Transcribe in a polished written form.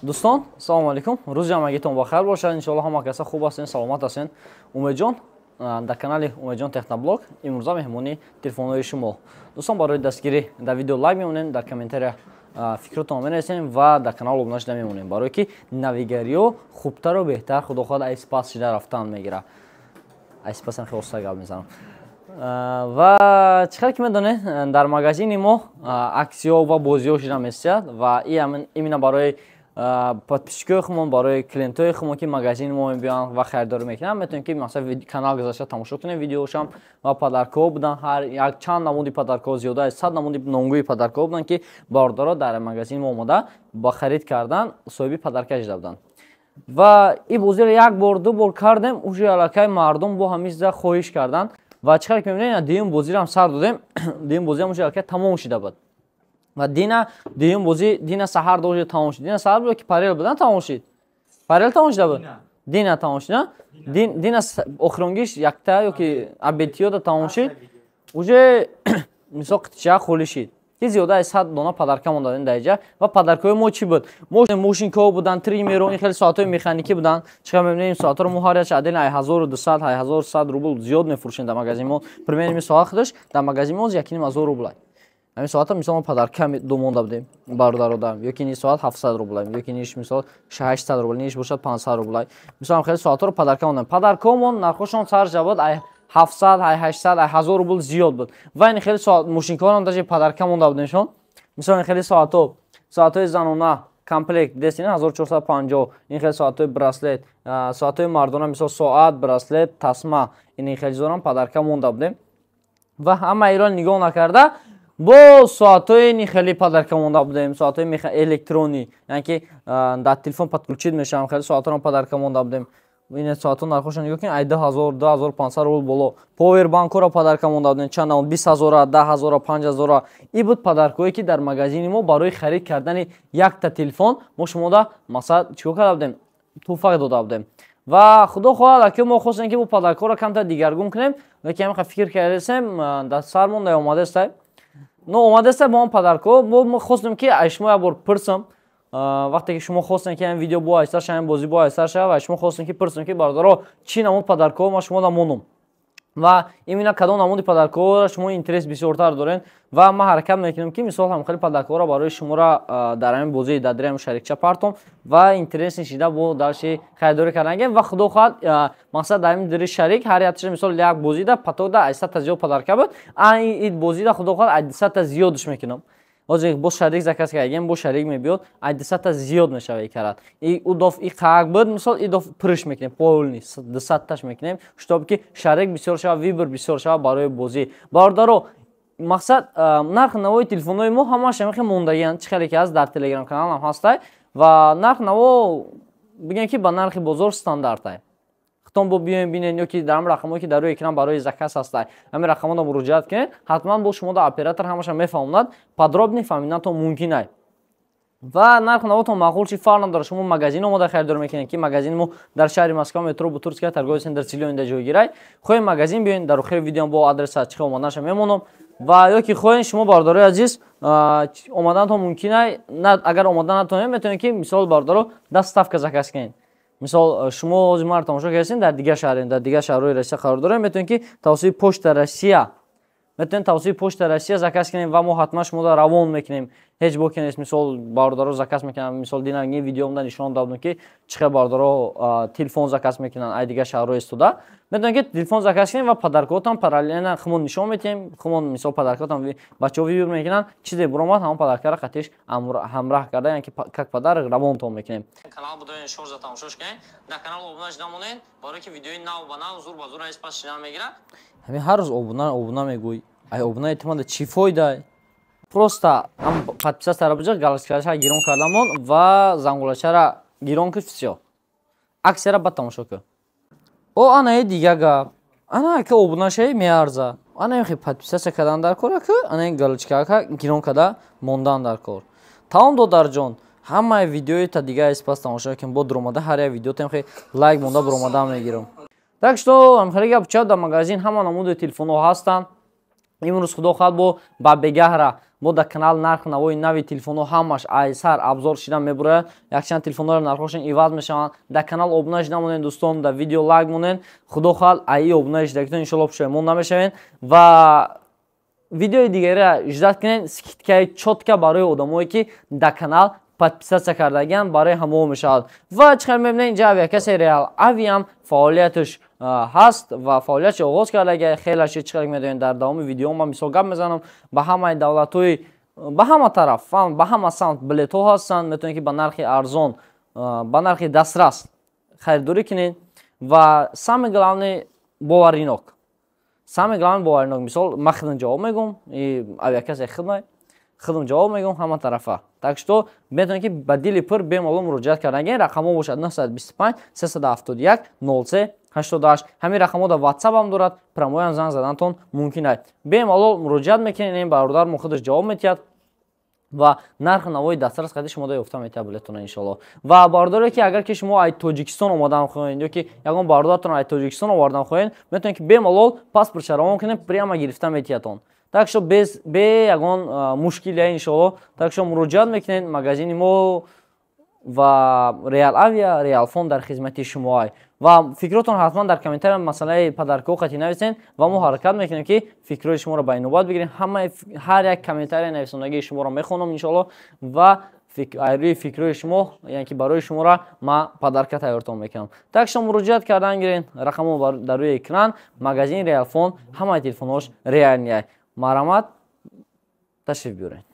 Дӯстон, салому алейкум. Рӯзи ҳамагитон бохайр бошад. Иншоалло ҳама каса хуб ҳастин, саломат ҳастин. Умедҷон дар канали Умедҷон Техноблог имрӯза меҳмони телефонҳои шумо. Дӯстон, барои дастгирӣ дар видео лайк мемонем, дар комментария фикротон менависем ва дар канал обуна шуда мемонем, барои ки навигариё хубтару беҳтар худохоҳад айспас шуда рафтан мегира. Айспасан хеле оста гап мезанам. Ва чӣ хел ки медонед, дар магазини мо аксиё ва бозиё шуда месият ва именно барои подписчикои хумон, барои клиентои хумон ки магазини мо мебиён ва харидорӣ мекунанд, метавонед ки масалан канал гузашта тамошо кунед видеошам ва падаркҳо буданд. Ҳар як чанд намуди падаркҳо, зиёда аз 100 намуди номгӯи падаркҳо буданд ки бардорҳо дар магазини мо омода ба харид кардан соҳиби падарка шуда буданд. Ва ин бозиро як бор ду бор кардем, уже аллакай мардум бо ҳамин чиза хоҳиш кардан ва чӣ хел ки мебинед, дуюм бозиро ҳам сар додем, дуюм бозиам уже аллакай тамом шуда буд. ва дина дуюм бози дина саҳар дожи тамом шуд. Дина саҳар буд ки парел будан тамом шуд. Парел тамом шуда буд. Дина тамом шуд. Дина охиронгиш якта ёки абетиё да тамом шуд. Уже мисол қитча холӣ шуд. Ки зиёда аз 100 дона падарка монда дар инҷа ва падаркаҳои мо чӣ буд? Мошинкаҳо буданд, триммерҳо, ин хеле соатҳои механикӣ буданд. Чиқар мебинем соатҳоро мо ҳар як адил 1200, 1100 рубл зиёд мефурӯшем дар магазини мо. Примерно соат худаш дар магазини мо 1500 рубл. Ҳамин соата мисол мо падарка ду монда будем бародародам, ёки ин соат 700 рубл, ёки ниш мисол 800 рубл, ниш бошад 500 рубл. Мисол хеле соатҳоро падарка мондам. Падаркаҳомон нархошон сар жабод 700, 800, 1000 рубл зиёд буд. Ва ин хеле соат мошинкаҳорам даже падарка монда будемшон. Мисол ин хеле соатҳои занона комплект дестина 1450, ин хеле соатҳои браслет, соатҳои мардона мисол соат, браслет, тасма, ин хеле зорам падарка монда будем. Ва ҳама иро нигоҳ накарда бо соатҳои нихели падарка монда будем, соатҳои электронӣ, яъне ки дар телефон подключид мешавам, хеле соатҳоро падарка монда будем. Ин соатҳо нархошон нигоҳ кунед, 2000, 2500 рубл боло. Повербанкҳоро падарка монда будем, чанд 20000, 10000, 5000. Ин буд падаркҳое ки дар магазини мо барои харид кардани якта телефон мо шумода масалан чикор карда будем, туҳфа дода будем. Ва худо хоҳад аки мо хостем ки бу падаркҳоро камтар дигаргун кунем, лекин ҳамин фикр кардем дар сар монда омадест. Но омадест бо он падарко, мо хостем ки ай шумо як бор пирсам, вақте ки шумо хостем ки ин видео бо айстар шавад, бози бо айстар шавад, ва шумо хостем ки пирсам ки бародаро чӣ намуд падарко ма шумо да монум. ва именно кадом намуди падаркаҳоро шумо интерес бисёртар доред ва ман ҳаракат мекунам ки мисол ҳам хеле падаркаҳоро барои шуморо дар ҳамин бозии дар драм шарикча партом ва интерес нишида бо дарши харидорӣ кардан ва худо хоҳад мақсад дар ҳамин дри шарик ҳар яктиша мисол як бозида патода 800 зиёд падарка буд, ин бозида худо хоҳад 800 зиёдш мекунам. ҳозир бо шарик заказ кардем, бо шарик мебиёд 800 зиёд мешава карад. У доф и қак буд, мисол и доф пирш мекунем, полни 200таш мекунем, чтобы ки шарик бисёр шава, вибр бисёр шава барои бозӣ. Бародаро мақсад нарх наво телефонҳои мо ҳамаш ҳамихе мондагианд, чӣ хеле ки аст дар телеграм каналам ҳастай ва нарх наво бигем ки ба нархи бозор стандартай. хатон бо биёем бинен ёки дар ҳамин рақамҳое ки дар рӯи экран барои заказ ҳастай, ҳамин рақамҳоро муроҷиат кунед, ҳатман бо шумо да оператор ҳамаша мефаҳмонад, подробно фаҳмиднатон мумкин аст. ва нарх навотон маъқул чи фарқ надорад, шумо магазин омода харидор мекунед ки магазини мо дар шаҳри Москва метро Бутурская торговый центр Цилион инда ҷойгирай. Хоҳем магазин биёед, дар охири видео бо адреса чӣ омаданаша мемонам ва ёки хоҳем шумо бардорои азиз омаданатон мумкин аст, агар омада натонед метавонед ки мисол бардоро доставка заказ кунед. Мисол шумо ҳозир мар тамошо кардед дар дигар шаҳр, дар дигар шаҳрҳои Россия қарор дорем, метавонед ки тавассути почта Россия заказ кунем ва мо ҳатман шуморо равон мекунем. Ҳеҷ боки нест, мисол бародаро заказ мекунанд, мисол дина ин видеомда нишон додам ки чӣ хел бародаро телефон заказ мекунанд ай дигар шаҳрҳо истода. Метавонед ки телефон заказ кунем ва падаркаҳотам параллелно хумон нишон метиҳем, хумон мисол падаркаҳотам бачаҳо вибр мекунанд, чизе буромад ҳамон падаркаро қатиш ҳамраҳ карда, яъне ки как подарок равонтон мекунем. Канал будоен шорза тамошош кунед, дар канал обуна шуда монед, барои ки видеои нав ба нав зур ба зур айспас шидан мегирад. Ҳамин ҳар рӯз обуна мегӯй. Ай обуна эътимода чӣ фоида? Просто ам подписаться бужа галактикаша гирон кардамон ва зангулачара гирон ки всё. Аксияра ба тамошо ку. О ана дига гап. Ана ки обунашаи меарза. Ана хи подписаться кардан дар кора ку, ана галактикака гирон када мондан дар кор. Тамом додарҷон. Ҳамаи видеои та дига испас тамошо кун бо дуромада ҳар як видео тем хи лайк монда буромада мегирам. Так что ам хеле гап чад дар магазин ҳама намуди телефонҳо ҳастанд. имрӯз худо хоҳад ба бегаҳра бо дар канал нарх навои нави телефонҳо ҳамаш айсар абзор шида мебурад. Якчанд телефонҳоро нархҳошон иваз мешаванд. Дар канал обунааш намонед дӯстон, дар видео лайк монед. Худо хоҳад аи обунааш дагитон иншоалло пушаймон намешавед ва видеои дигареро иҷзат кунед. Скидкаи чотка барои одамое ки дар канал подписатсия кардагиянд барои ҳамао мешавад. Ва чӣ хел мебинед инҷа авиакаси Real Aviam фаъолияташ ҳаст ва фаъолияташ оғоз кардаги хелаш чӣ хел медонед дар давоми видео ман мисол гап мезанам. Ба ҳамаи давлатҳои ба ҳама тараф ба ҳама самт билетҳо ҳастанд. Метавонед ки ба нархи арзон ба нархи дастрас харидорӣ кунед ва самое главное боваринок. Самое главное боваринок. Мисол ман хидм ҷавоб мегӯм, авиакаси хидм ҷавоб мегӯм ҳама тарафа. Так что метавонед ки ба дили пур бемалол муроҷиат кардан. Рақамҳо бошад 925 371 03 88. ҳамин рақамҳо дар WhatsApp ҳам дорад. Прамоям занг задантон мумкин аст. Бемалол муроҷиат мекунед. Ин бародар мо худаш ҷавоб метиҳад ва нархи навои дастрас қайда шумо ёфта метиҳад билетона иншоалло. Ва бародаре ки агар ки шумо ай Тоҷикистон омадан хоҳед ё ки ягон бародаратон ай Тоҷикистон овардан хоҳед, метавонед ки бемалол паспортша равон кунед, прямо гирифта метиҳатон. Так что бе ягон мушкилия иншоалло. Так что муроҷиат мекунед. Магазини мо ва Real Avia, Real Phone дар хизмати шумо. Ва фикротон ҳатман дар комментария масъалаи падаркоқати нависен ва мо ҳаракат мекунем ки фикрои шуморо ба инобат бигирем. Ҳар як комментария нависондагии шуморо мехонам иншоалло ва рӯи фикрои шумо яъне ки барои шуморо ман падарка тайёртон мекунам. Так что муроҷиат кардан гирен. Рақамҳо дар рӯи экран. Магазини Real Phone ҳамаи телефонҳош реальния. Марамат, ташриф биёред.